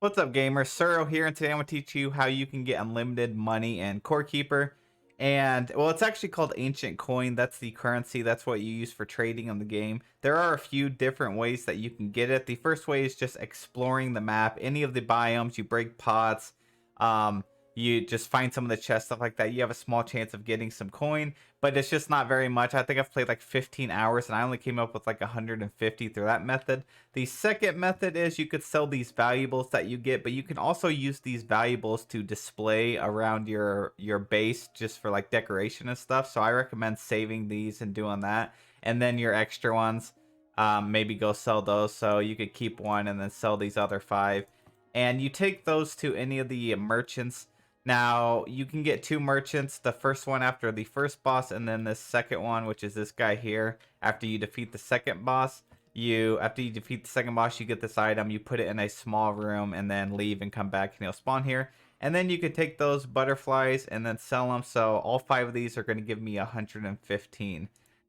What's up, gamers? Suro here, and today I'm going to teach you how you can get unlimited money in Core Keeper. And, well, it's actually called Ancient Coin. That's the currency. That's what you use for trading in the game. There are a few different ways that you can get it. The first way is just exploring the map. Any of the biomes, you break pots, um, you just find some of the chests, stuff like that. You have a small chance of getting some coin, but it's just not very much. I think I've played like 15 hours, and I only came up with like 150 through that method. The second method is you could sell these valuables that you get, but you can also use these valuables to display around your base just for like decoration and stuff. So I recommend saving these and doing that. And then your extra ones, maybe go sell those. So you could keep one and then sell these other five. And you take those to any of the merchants. Now, you can get two merchants, the first one after the first boss, and then the second one, which is this guy here, after you defeat the second boss. After you defeat the second boss, you get this item, you put it in a small room, and then leave and come back, and he'll spawn here. And then you can take those butterflies and then sell them. So all five of these are going to give me 115.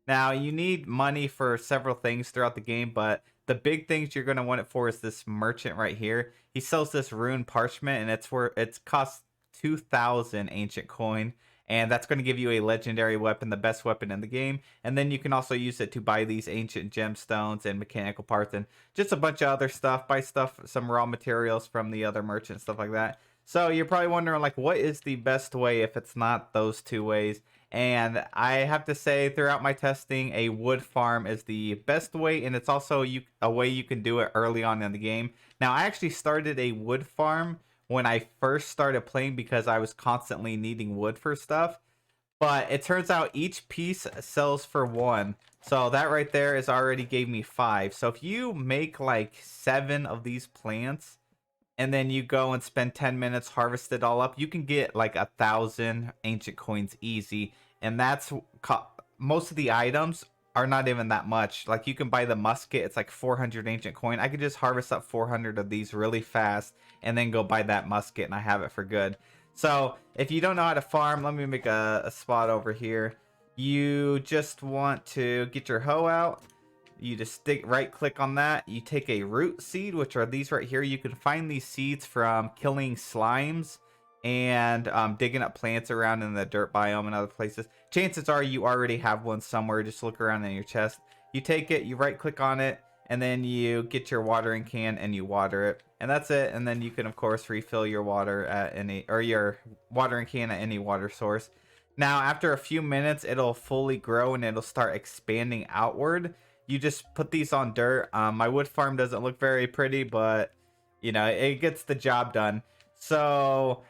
Now, you need money for several things throughout the game, but the big things you're going to want it for is this merchant right here. He sells this rune parchment, and it's costs 2,000 ancient coin, and that's going to give you a legendary weapon, the best weapon in the game. And then you can also use it to buy these ancient gemstones and mechanical parts and just a bunch of other stuff. Buy stuff, some raw materials from the other merchants, stuff like that. So you're probably wondering, like, what is the best way if it's not those two ways? And I have to say, throughout my testing, a wood farm is the best way, and it's also a way you can do it early on in the game. Now, I actually started a wood farm when I first started playing because I was constantly needing wood for stuff. But it turns out each piece sells for one. So that right there is already gave me five. So if you make like 7 of these plants and then you go and spend 10 minutes, harvest it all up, you can get like 1,000 ancient coins easy. And that's most of the items are not even that much. Like, you can buy the musket, it's like 400 ancient coin. I could just harvest up 400 of these really fast and then go buy that musket, and I have it for good. So if you don't know how to farm, let me make a spot over here. You just want to get your hoe out. You just right click on that. You take a root seed, which are these right here. You can find these seeds from killing slimes and digging up plants around in the dirt biome and other places. Chances are you already have one somewhere. Just look around in your chest. You take it, you right click on it, and then you get your watering can and you water it. And that's it. And then you can, of course, refill your water at your watering can at any water source. Now, after a few minutes, it'll fully grow and it'll start expanding outward. You just put these on dirt. My wood farm doesn't look very pretty, but you know, it gets the job done. So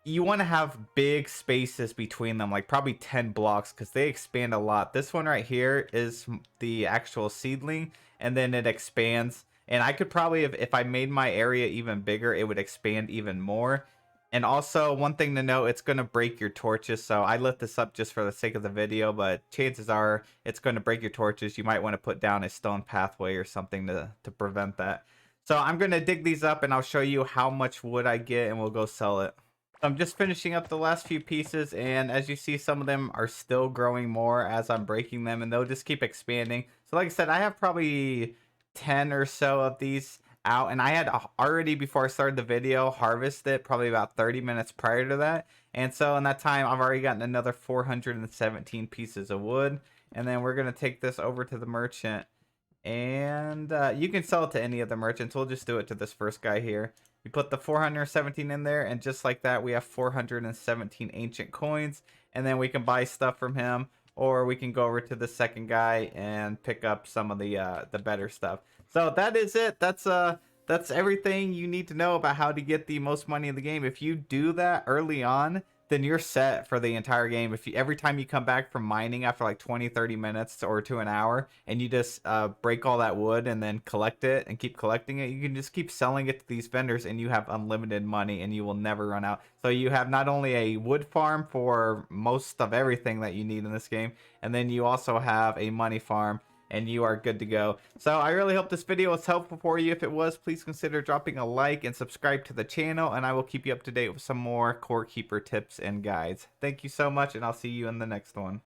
you want to have big spaces between them, like probably 10 blocks, because they expand a lot. This one right here is the actual seedling, and then it expands. And I could probably, if I made my area even bigger, it would expand even more. And also, one thing to note, it's going to break your torches. So I lit this up just for the sake of the video, but chances are it's going to break your torches. You might want to put down a stone pathway or something to prevent that. So I'm going to dig these up and I'll show you how much wood I get and we'll go sell it. I'm just finishing up the last few pieces, and as you see, some of them are still growing more as I'm breaking them, and they'll just keep expanding. So like I said, I have probably 10 or so of these out, and I had already, before I started the video, harvested probably about 30 minutes prior to that. And so in that time, I've already gotten another 417 pieces of wood. And then we're going to take this over to the merchant, and you can sell it to any of the merchants. We'll just do it to this first guy here. You put the 417 in there, and just like that, we have 417 ancient coins. And then we can buy stuff from him, or we can go over to the second guy and pick up some of the better stuff. So that is it. That's everything you need to know about how to get the most money in the game. If you do that early on, then you're set for the entire game. If you, every time you come back from mining after like 20-30 minutes or to an hour, and you just break all that wood and then collect it and keep collecting it, you can just keep selling it to these vendors, and you have unlimited money and you will never run out. So you have not only a wood farm for most of everything that you need in this game, and then you also have a money farm, and you are good to go. So I really hope this video was helpful for you. If it was, please consider dropping a like and subscribe to the channel, and I will keep you up to date with some more Core Keeper tips and guides. Thank you so much, and I'll see you in the next one.